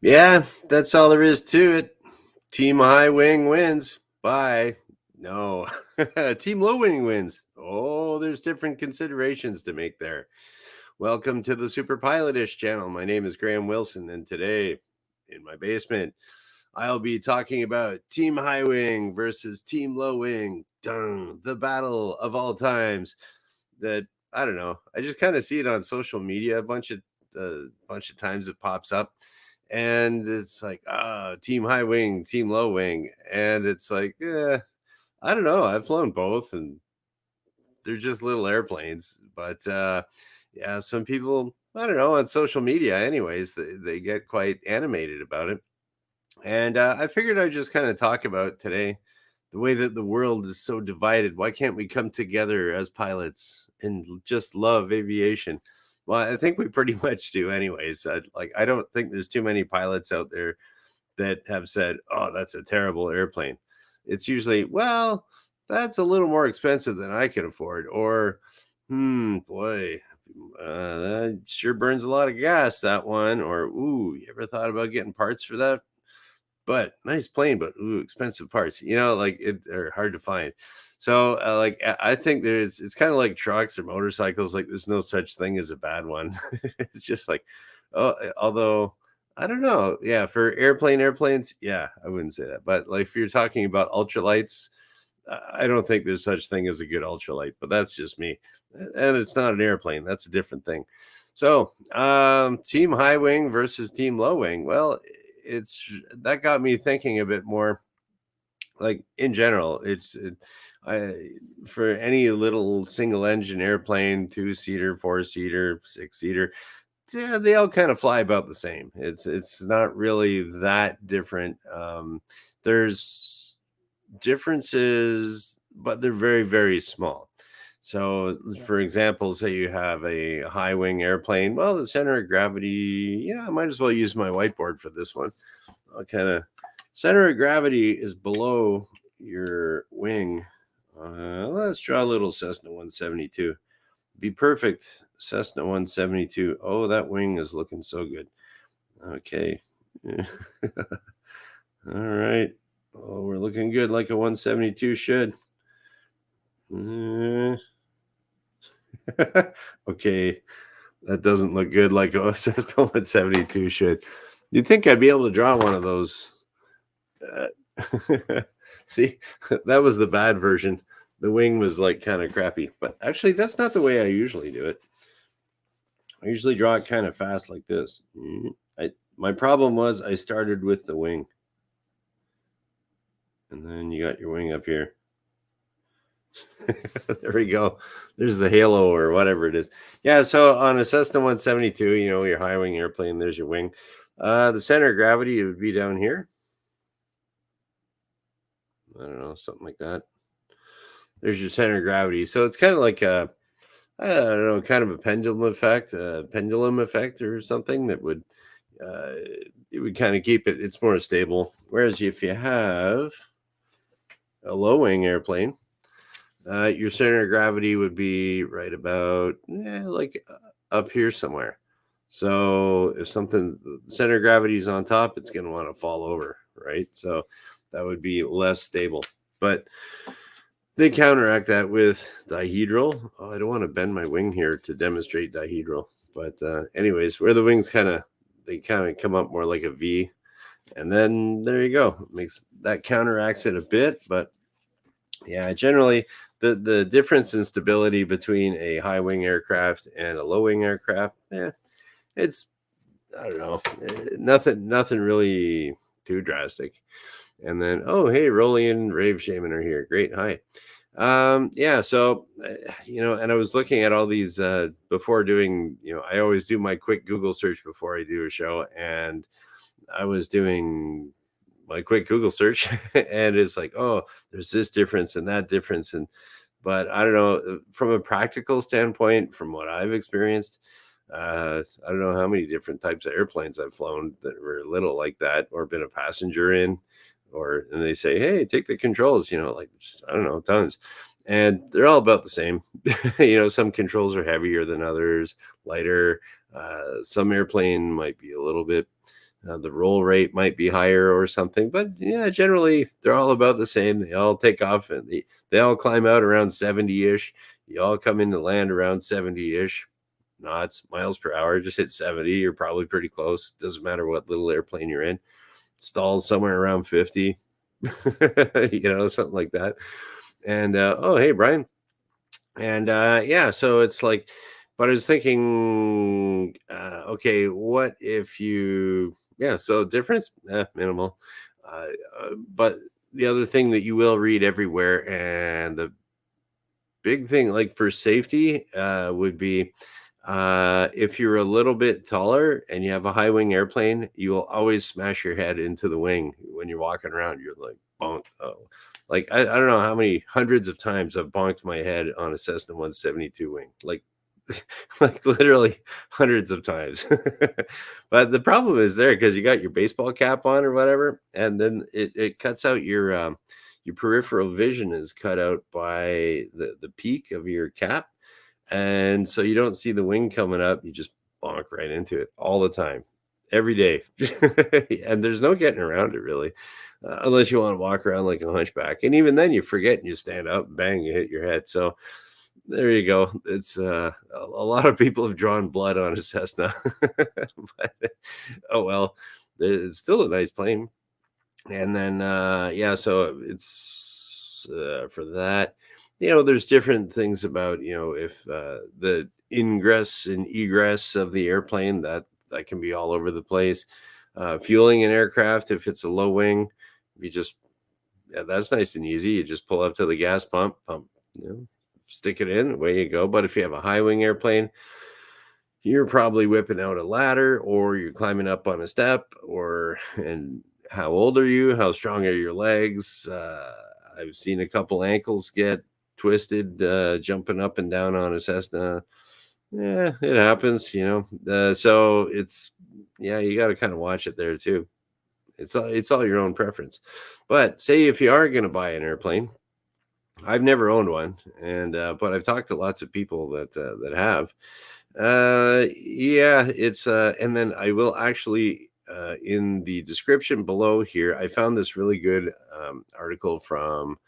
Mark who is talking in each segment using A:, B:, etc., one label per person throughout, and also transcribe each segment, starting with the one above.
A: Yeah, that's all there is to it. Team high wing wins. Bye. No. Team low wing wins. Oh, there's different considerations to make there. Welcome to the superpilotish channel. My name is Graham Wilson, and today in my basement, I'll be talking about Team High Wing versus Team Low Wing. Dun, the battle of all times. That I don't know. I just kind of see it on social media a bunch of times. It pops up, and it's like, Team High Wing, Team Low Wing, and it's like, I don't know. I've flown both, and they're just little airplanes. But yeah, some people, I don't know, on social media, anyways, they get quite animated about it. And I figured I'd just kind of talk about today the way that the world is so divided. Why can't we come together as pilots and just love aviation? Well, I think we pretty much do, anyways. I don't think there's too many pilots out there that have said, "Oh, that's a terrible airplane." It's usually, "Well, that's a little more expensive than I could afford," or, boy, that sure burns a lot of gas, that one," or, "Ooh, you ever thought about getting parts for that? But nice plane, but ooh, expensive parts." Like it are hard to find. So, I think it's kind of like trucks or motorcycles. Like, there's no such thing as a bad one. It's just like, although I don't know. Yeah, for airplanes, yeah, I wouldn't say that. But like if you're talking about ultralights, I don't think there's such thing as a good ultralight. But that's just me, and it's not an airplane. That's a different thing. So, team high wing versus team low wing. Well, it's that got me thinking a bit more. Like in general, I for any little single engine airplane, two-seater, four-seater, six-seater, yeah, they all kind of fly about the same. It's not really that different. There's differences, but they're very, very small. So,
B: Yeah.
A: for example, say you have a high wing airplane. Well, the center of gravity, I might as well use my whiteboard for this one. I'll kind of center of gravity is below your wing. Let's draw a little Cessna 172. Be perfect. Cessna 172. Oh, that wing is looking so good. Okay. All right. Oh, we're looking good like a 172 should. Uh, okay. That doesn't look good like a Cessna 172 should. You'd think I'd be able to draw one of those. See, that was the bad version. The wing was like kind of crappy, but actually, that's not the way I usually do it. I usually draw it kind of fast like this. My problem was I started with the wing, and then you got your wing up here. There we go. There's the halo or whatever it is. Yeah. So on a Cessna 172, your high wing airplane, there's your wing. The center of gravity would be down here. I don't know, something like that. There's your center of gravity. So it's kind of like I don't know, kind of a pendulum effect or something that would uh, it would kind of keep it's more stable. Whereas if you have a low wing airplane, your center of gravity would be right about up here somewhere. So if something center of gravity is on top, it's going to want to fall over, right? So that would be less stable. But they counteract that with dihedral. Oh, I don't want to bend my wing here to demonstrate dihedral. But anyways, where the wings they kind of come up more like a V. And then there you go. Makes that counteracts it a bit. But yeah, generally the difference in stability between a high wing aircraft and a low wing aircraft, it's I don't know, nothing really too drastic. And then, oh, hey, Rolly and Rave Shaman are here. Great. Hi. Yeah. So, and I was looking at all these before doing, I always do my quick Google search before I do a show. And I was doing my quick Google search and it's like, oh, there's this difference and that difference. But I don't know, from a practical standpoint, from what I've experienced, I don't know how many different types of airplanes I've flown that were little like that or been a passenger in and they say, hey, take the controls, I don't know, tons. And they're all about the same. Some controls are heavier than others, lighter. Some airplane might be a little bit The roll rate might be higher or something, but yeah, generally they're all about the same. They all take off and they all climb out around 70-ish. You all come into land around 70-ish knots, miles per hour. Just hit 70. You're probably pretty close. Doesn't matter what little airplane you're in. Stalls somewhere around 50, something like that. And oh, hey, Brian. And yeah, so it's like, but I was thinking, okay, what if yeah, so difference, minimal. Uh, but the other thing that you will read everywhere, and the big thing, like for safety, would be if you're a little bit taller and you have a high wing airplane, you will always smash your head into the wing when you're walking around. You're like, bonk. Oh, like I don't know how many hundreds of times I've bonked my head on a Cessna 172 wing, like literally hundreds of times. But the problem is there because you got your baseball cap on or whatever, and then it cuts out your peripheral vision is cut out by the peak of your cap, and so you don't see the wing coming up. You just bonk right into it all the time, every day. And there's no getting around it really, unless you want to walk around like a hunchback. And even then, you forget and you stand up, bang, you hit your head. So there you go. It's a lot of people have drawn blood on a Cessna, but oh well, it's still a nice plane. And then yeah, so it's for that, there's different things about, if the ingress and egress of the airplane, that can be all over the place. Fueling an aircraft, if it's a low wing, you just, yeah, that's nice and easy. You just pull up to the gas pump, stick it in, away you go. But if you have a high wing airplane, you're probably whipping out a ladder, or you're climbing up on a step, and how old are you? How strong are your legs? I've seen a couple ankles get twisted jumping up and down on a Cessna. Yeah, it happens, so it's, yeah, you got to kind of watch it there too. It's all your own preference. But say if you are going to buy an airplane, I've never owned one, and but I've talked to lots of people that have. Yeah, it's and then I will actually, in the description below here, I found this really good article from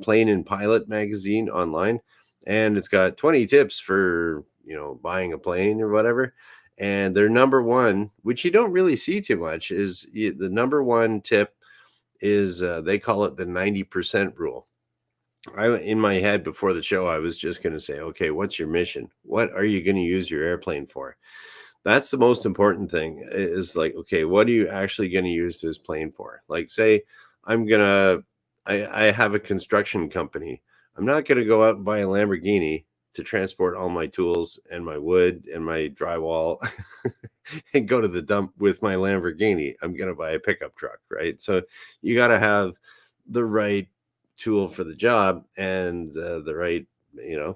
A: Plane and Pilot magazine online, and it's got 20 tips for buying a plane or whatever. And their number one, which you don't really see too much, is the number one tip is they call it the 90% rule. In my head before the show, I was just going to say, okay, what's your mission? What are you going to use your airplane for? That's the most important thing, is like, okay, what are you actually going to use this plane for? Like, say I have a construction company. I'm not going to go out and buy a Lamborghini to transport all my tools and my wood and my drywall and go to the dump with my Lamborghini. I'm going to buy a pickup truck, right? So you got to have the right tool for the job, and the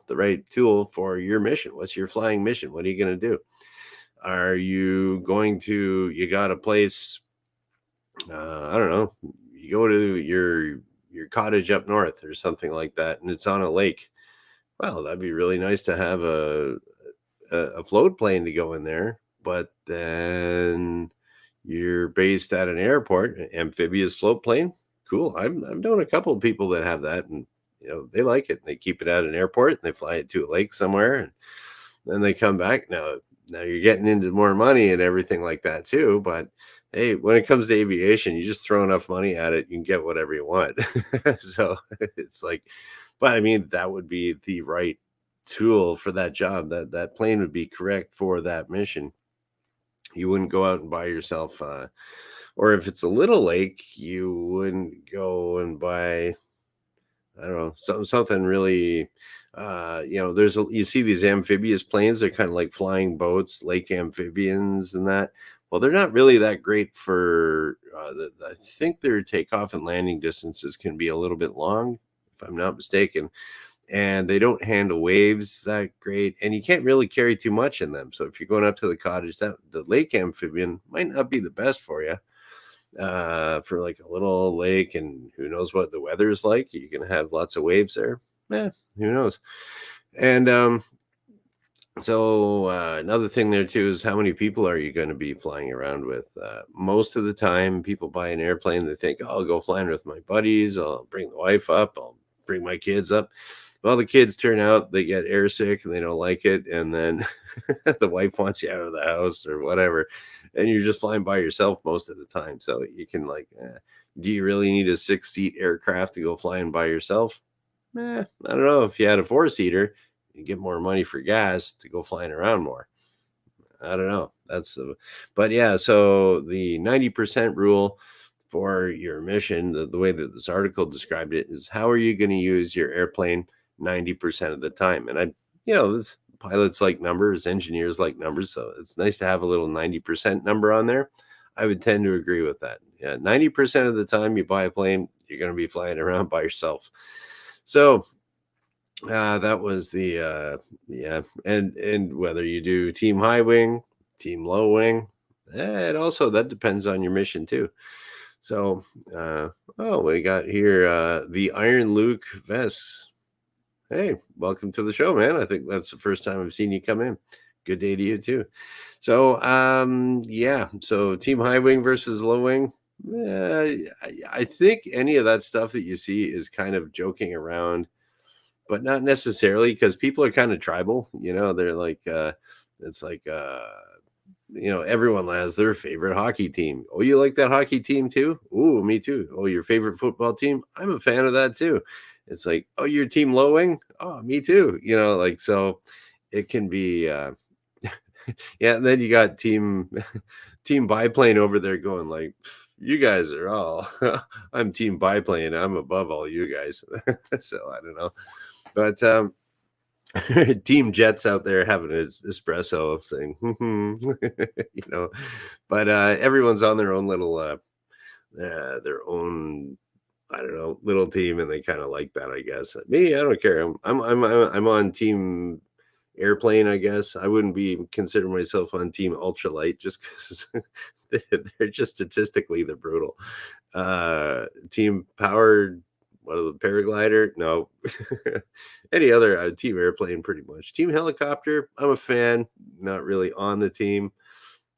A: right tool for your mission. What's your flying mission? What are you going to do? Are you going to, you got a place, I don't know, you go to your cottage up north or something like that, and it's on a lake. Well, that'd be really nice to have a float plane to go in there, but then you're based at an airport, an amphibious float plane. Cool. I've known a couple of people that have that, and they like it. They keep it at an airport and they fly it to a lake somewhere, and then they come back. Now you're getting into more money and everything like that too. But hey, when it comes to aviation, you just throw enough money at it, you can get whatever you want. So it's like, but I mean, that would be the right tool for that job. That plane would be correct for that mission. You wouldn't go out and buy yourself or if it's a little lake, you wouldn't go and buy, I don't know, something really, you see these amphibious planes, they're kind of like flying boats, lake amphibians and that. Well, they're not really that great for, I think their takeoff and landing distances can be a little bit long, if I'm not mistaken. And they don't handle waves that great, and you can't really carry too much in them. So if you're going up to the cottage, the lake amphibian might not be the best for you. For like a little lake, and who knows what the weather is like. You're gonna have lots of waves there. Who knows? And So another thing there too is how many people are you going to be flying around with? Most of the time, people buy an airplane. They think, "Oh, I'll go flying with my buddies. I'll bring the wife up. I'll bring my kids up." Well, the kids turn out they get airsick and they don't like it, and then the wife wants you out of the house or whatever, and you're just flying by yourself most of the time. So you can do you really need a 6-seat aircraft to go flying by yourself? I don't know. If you had a 4-seater, you get more money for gas to go flying around more. I don't know. But yeah, so the 90% rule for your mission, the way that this article described it is how are you going to use your airplane 90% of the time? And pilots like numbers, engineers like numbers. So it's nice to have a little 90% number on there. I would tend to agree with that. Yeah, 90% of the time you buy a plane, you're going to be flying around by yourself. So that was the yeah, and whether you do team high wing, team low wing, and also that depends on your mission too. So, oh, we got here the Iron Luke Vest. Hey, welcome to the show, man. I think that's the first time I've seen you come in. Good day to you too. So, yeah, so team high wing versus low wing. I think any of that stuff that you see is kind of joking around, but not necessarily because people are kind of tribal. They're like, it's like, everyone has their favorite hockey team. Oh, you like that hockey team too? Ooh, me too. Oh, your favorite football team? I'm a fan of that too. It's like, oh, your team low wing? Oh, me too. So it can be, yeah. And then you got team biplane over there going like, you guys are all, I'm team biplane. I'm above all you guys. So I don't know. But Team Jets out there having an espresso saying, you know, but everyone's on their own little, their own, I don't know, little team, and they kind of like that, I guess. Me, I don't care. I'm on Team Airplane, I guess. I wouldn't be consider myself on Team Ultralight just because they're just statistically they're brutal. Team Powered, what are the paraglider? No. Any other team airplane, pretty much. Team helicopter, I'm a fan, not really on the team.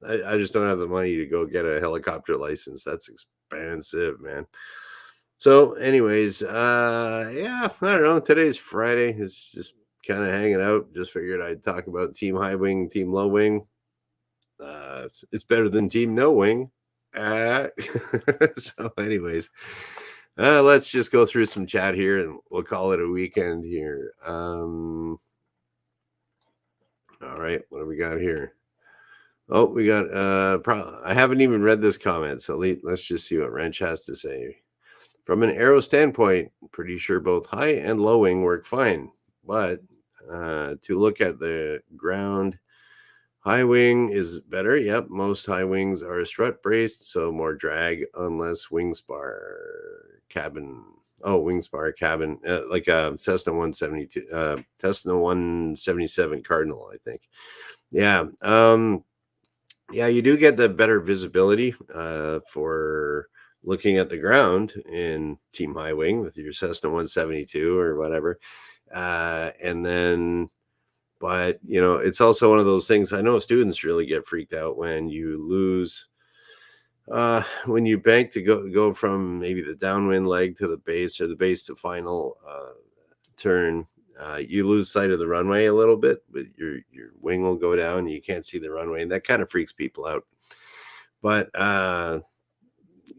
A: I just don't have the money to go get a helicopter license. That's expensive, man. So, anyways, yeah, I don't know. Today's Friday. It's just kind of hanging out. Just figured I'd talk about team high wing, team low wing. It's better than team no wing. So, anyways, let's just go through some chat here and we'll call it a weekend here. All right, what do we got here? Oh, we got I haven't even read this comment, so let's just see what Wrench has to say. From an aero standpoint, pretty sure both high and low wing work fine, but to look at the ground, high wing is better. Yep, most high wings are strut braced, so more drag unless wing spar cabin. Oh, wing spar cabin, like a Cessna 172, Cessna 177 Cardinal, I think. Yeah, yeah, you do get the better visibility for looking at the ground in Team High Wing with your Cessna 172 or whatever. And then, but it's also one of those things. I know students really get freaked out when you lose, when you bank to go from maybe the downwind leg to the base or the base to final turn. You lose sight of the runway a little bit, but your wing will go down. And you can't see the runway, and that kind of freaks people out. But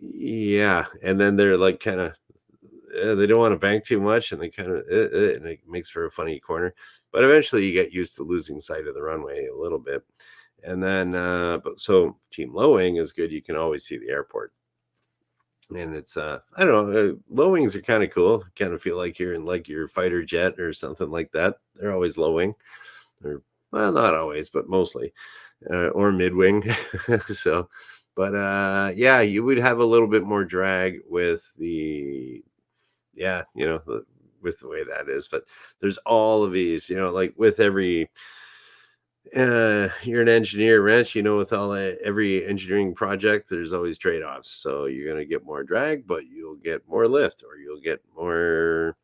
A: yeah, and then they're like kind of they don't want to bank too much, and they kind of and it makes for a funny corner. But eventually, you get used to losing sight of the runway a little bit, and then but so team low wing is good. You can always see the airport. And it's I don't know, low wings are kind of cool. Kind of feel like you're in like your fighter jet or something like that. They're always low wing, or well, not always, but mostly, or mid wing. So, but yeah, you would have a little bit more drag with the yeah, with the way that is. But there's all of these, like with every you're an engineer, Wrench. With every engineering project, there's always trade-offs. So you're going to get more drag, but you'll get more lift, or you'll get more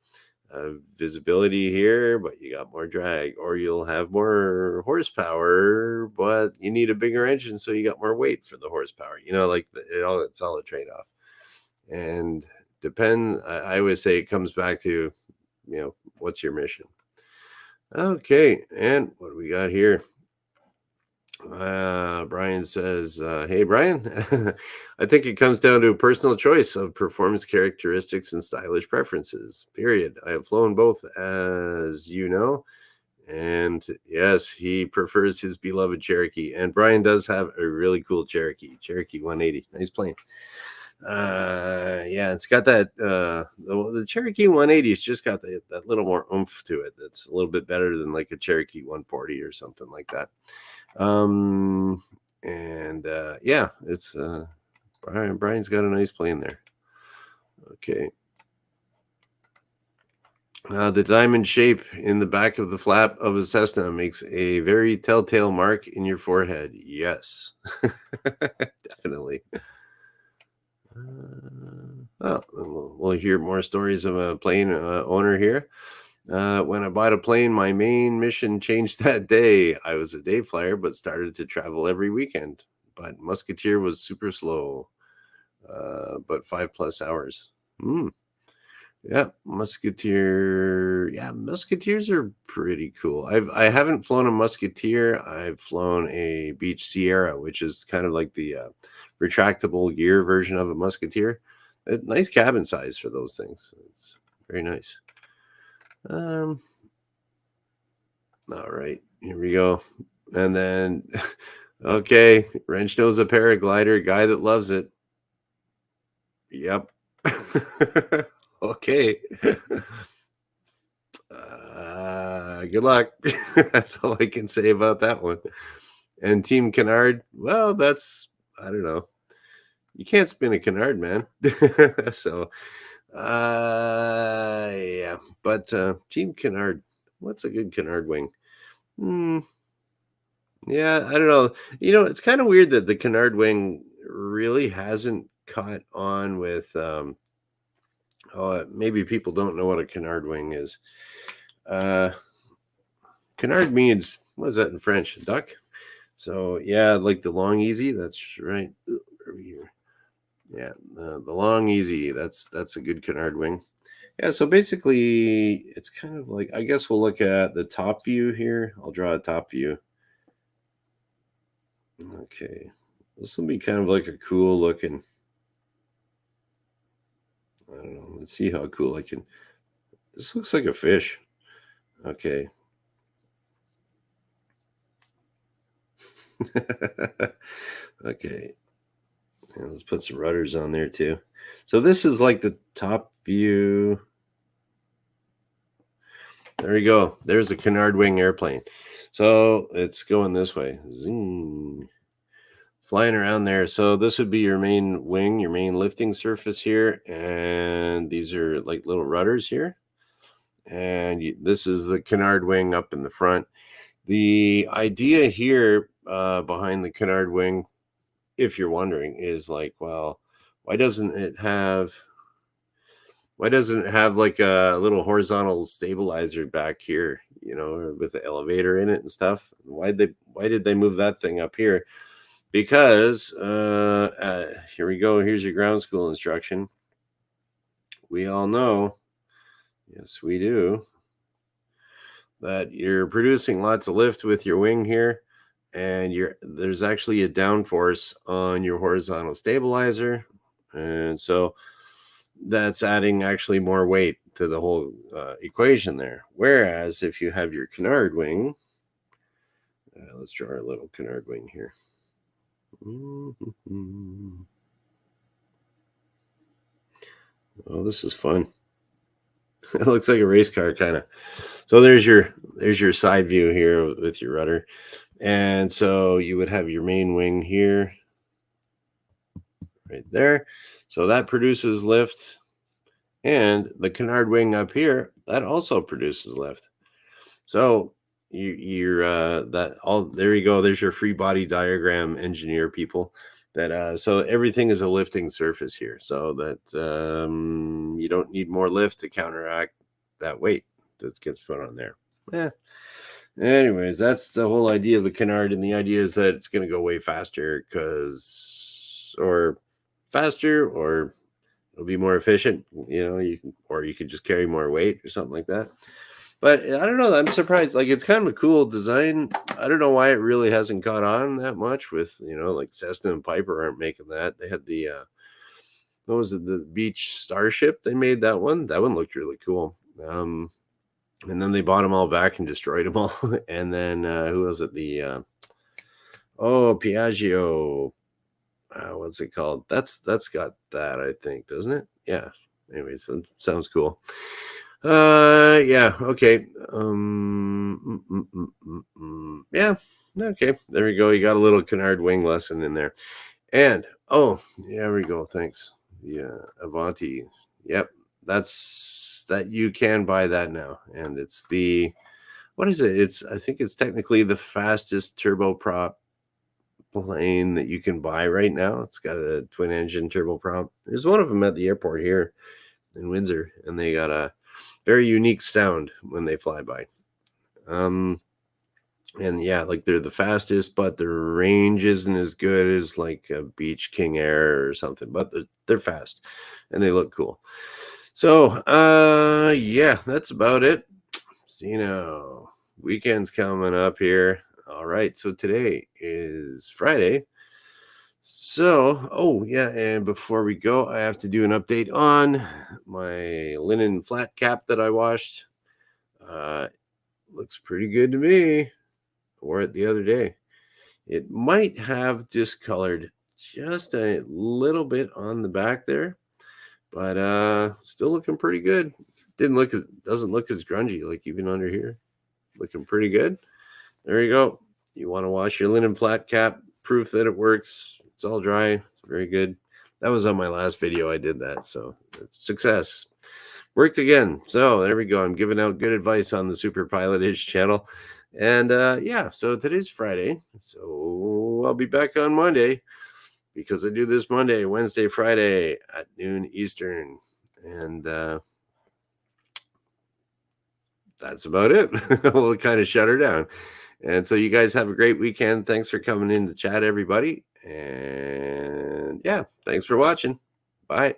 A: visibility here, but you got more drag, or you'll have more horsepower, but you need a bigger engine, so you got more weight for the horsepower. Like it's all a trade off, and depend. I always say it comes back to, what's your mission? Okay, and what do we got here? Brian says, "Hey, Brian, I think it comes down to a personal choice of performance characteristics and stylish preferences. Period. I have flown both, as you know, and yes, he prefers his beloved Cherokee. And Brian does have a really cool Cherokee 180. Nice plane. Yeah, it's got that. The Cherokee 180 has just got that little more oomph to it. That's a little bit better than like a Cherokee 140 or something like that." And yeah, it's Brian's got a nice plane there. Okay. The diamond shape in the back of the flap of a Cessna makes a very telltale mark in your forehead. Yes, definitely. We'll hear more stories of a plane owner here. When I bought a plane, my main mission changed that day. I was a day flyer, but started to travel every weekend. But Musketeer was super slow, but 5+ hours. Yeah, Musketeer. Yeah, Musketeers are pretty cool. I haven't flown a Musketeer. I've flown a Beach Sierra, which is kind of like the retractable gear version of a Musketeer. Nice cabin size for those things. It's very nice. All right, here we go. And then, okay, Wrench knows a paraglider, guy that loves it. Yep. Okay. Good luck. That's all I can say about that one. And Team Canard, well, I don't know. You can't spin a Canard, man. So, yeah. But Team Canard, what's a good Canard wing? Yeah, I don't know. It's kind of weird that the Canard wing really hasn't caught on with. Maybe people don't know what a Canard wing is. Canard means, what is that in French? Duck. So yeah, like the long easy. That's right. Over here. Yeah, the long easy. That's a good Canard wing. Yeah. So basically, it's kind of like, I guess we'll look at the top view here. I'll draw a top view. Okay, this will be kind of like a cool looking. I don't know. Let's see how cool I can. This looks like a fish. Okay. Okay. And let's put some rudders on there too. So this is like the top view. There you go. There's a Canard wing airplane. So it's going this way. Zing. Flying around there. So this would be your main wing, your main lifting surface here. And these are like little rudders here. And this is the Canard wing up in the front. The idea here behind the Canard wing, if you're wondering, is like, well, why doesn't it have like a little horizontal stabilizer back here, with the elevator in it and stuff? Why did they move that thing up here? Because here we go. Here's your ground school instruction. We all know, yes, we do, that you're producing lots of lift with your wing here, and there's actually a downforce on your horizontal stabilizer, and so that's adding actually more weight to the whole equation there. Whereas if you have your Canard wing, let's draw our little Canard wing here. Oh, this is fun. It looks like a race car, kind of. So there's your side view here with your rudder. And so you would have your main wing here, right there. So that produces lift. And the Canard wing up here, that also produces lift. So you're there you go. There's your free body diagram, engineer people. That so everything is a lifting surface here, so that you don't need more lift to counteract that weight that gets put on there. Yeah. Anyways, that's the whole idea of the canard, and the idea is that it's going to go way faster or faster, or it'll be more efficient. You could just carry more weight or something like that. But I don't know. I'm surprised. Like, it's kind of a cool design. I don't know why it really hasn't caught on that much with, like Cessna and Piper aren't making that. They had the, what was it? The Beach Starship. They made that one. That one looked really cool. And then they bought them all back and destroyed them all. And then, who was it? Piaggio. What's it called? That's got that, I think, doesn't it? Yeah. Anyways, that sounds cool. Yeah, okay. Yeah, okay. There we go. You got a little canard wing lesson in there. And there we go. Thanks. Yeah, Avanti. Yep, that you can buy that now, and it's what is it? I think it's technically the fastest turboprop plane that you can buy right now. It's got a twin engine turboprop. There's one of them at the airport here in Windsor, and they got a very unique sound when they fly by. And yeah, like they're the fastest, but their range isn't as good as like a Beach King Air or something, but they're fast and they look cool. So yeah, that's about it. So weekend's coming up here. All right, so today is Friday. So, yeah, and before we go, I have to do an update on my linen flat cap that I washed. Looks pretty good to me. I wore it the other day. It might have discolored just a little bit on the back there, but still looking pretty good. Doesn't look as grungy, like even under here. Looking pretty good. There you go. You want to wash your linen flat cap, proof that it works. It's all dry. It's very good. That was on my last video. I did that. So success. Worked again. So there we go. I'm giving out good advice on the superpilotish channel. And yeah, so today's Friday. So I'll be back on Monday because I do this Monday, Wednesday, Friday at noon Eastern. And that's about it. We'll kind of shut her down. And so you guys have a great weekend. Thanks for coming in to chat, everybody. And yeah, thanks for watching. Bye.